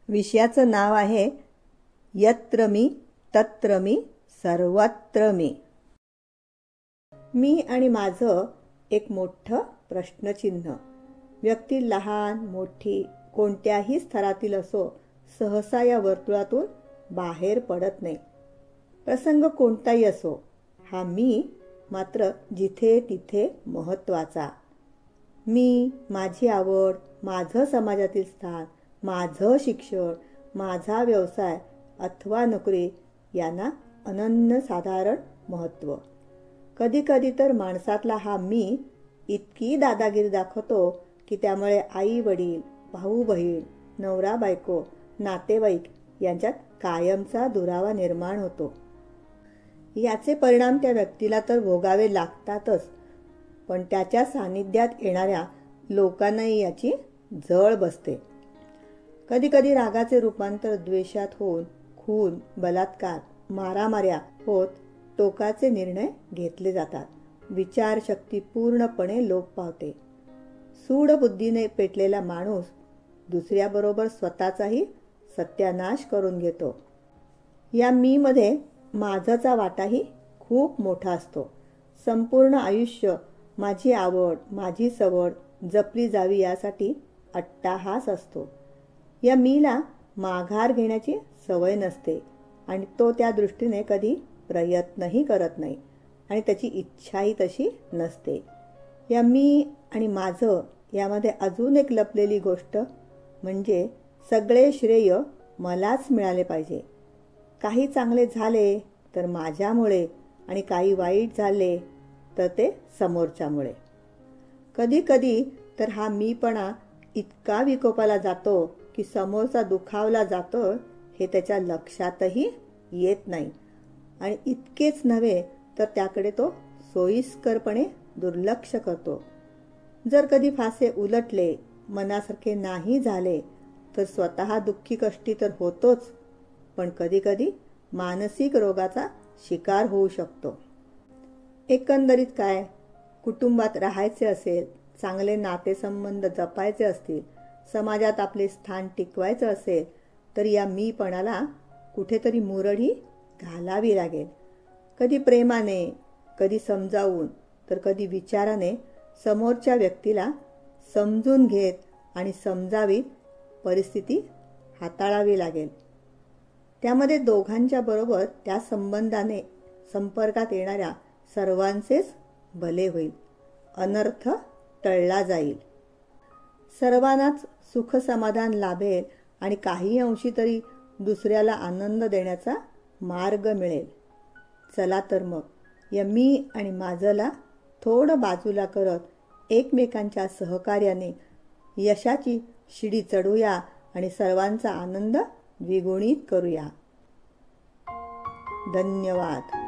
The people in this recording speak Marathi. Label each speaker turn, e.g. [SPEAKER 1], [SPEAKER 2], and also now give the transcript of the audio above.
[SPEAKER 1] विषयाचं नाव आहे यत्र मी तत्र मी सर्वत्र मी. मी आणि माझं एक मोठं प्रश्नचिन्ह. व्यक्ती लहान मोठी कोणत्याही स्तरातील असो, सहसा या वर्तुळातून बाहेर पडत नाही. प्रसंग कोणताही असो, हा मी मात्र जिथे तिथे महत्त्वाचा. मी, माझी आवड, माझं समाजातील स्थान, माझं शिक्षण, माझा व्यवसाय अथवा नोकरी यांना अनन्यसाधारण महत्त्व. कधीकधी तर माणसातला हा मी इतकी दादागिरी दाखवतो की त्यामुळे आई वडील, भाऊ बहीण, नवरा बायको, नातेवाईक यांच्यात कायमचा दुरावा निर्माण होतो. याचे परिणाम त्या व्यक्तीला तर भोगावे लागतातच, पण त्याच्या सानिध्यात येणाऱ्या लोकांनाही याची झळ बसते. कधीकधी रागाचे रूपांतर द्वेषात होऊन खून, बलात्कार, मारामाऱ्या होत टोकाचे निर्णय घेतले जातात. विचारशक्ती पूर्णपणे लोप पावते. सूड बुद्धीने पेटलेला माणूस दुसऱ्याबरोबर स्वतःचाही सत्यानाश करून घेतो. या मी मध्ये माझाचा वाटाही खूप मोठा असतो. संपूर्ण आयुष्य माझी आवड, माझी सवड जपली जावी यासाठी अट्टाहास असतो. या मीला माघार घेण्याची सवय नसते आणि तो त्या दृष्टीने कधी प्रयत्नही करत नाही आणि त्याची इच्छाही तशी नसते. या मी आणि माझं यामध्ये अजून एक लपलेली गोष्ट म्हणजे सगळे श्रेय मलाच मिळाले पाहिजे. काही चांगले झाले तर माझ्यामुळे आणि काही वाईट झाले तर ते समोरच्यामुळे. कधी कधी तर हा मीपणा इतका विकोपाला जातो की समोरचा दुखावला जातो हे त्याच्या लक्षातही येत नाही आणि इतकेच नव्हे तर त्याकडे तो सोयीस्करपणे दुर्लक्ष करतो. जर कधी फासे उलटले, मनासारखे नाही झाले तर स्वतः दुःखी कष्टी तर होतोच, पण कधीकधी मानसिक रोगाचा शिकार होऊ शकतो. एकंदरीत काय, कुटुंबात राहायचे असेल, चांगले नातेसंबंध जपायचे असतील, समाजात आपले स्थान टिकवायचे असेल तर या मीपणाला कुठेतरी मुरडी घालावी लागेल. कधी प्रेमाने, कधी समजावून तर कधी विचाराने समोरच्या व्यक्तीला समजून घेत आणि समजावीत परिस्थिती हाताळावी लागेल. त्यामध्ये दोघांच्या बरोबर त्या संबंधाने संपर्कात येणाऱ्या सर्वांचेच भले होईल, अनर्थ टळला जाईल. सर्वांनाच सुख समाधान लाभेल आणि काही अंशी तरी दुसऱ्याला आनंद देण्याचा मार्ग मिळेल. चला तर मग या मी आणि माझला थोडं बाजूला करत एकमेकांच्या सहकार्याने यशाची शिडी चढूया आणि सर्वांचा आनंद द्विगुणित करूया. धन्यवाद.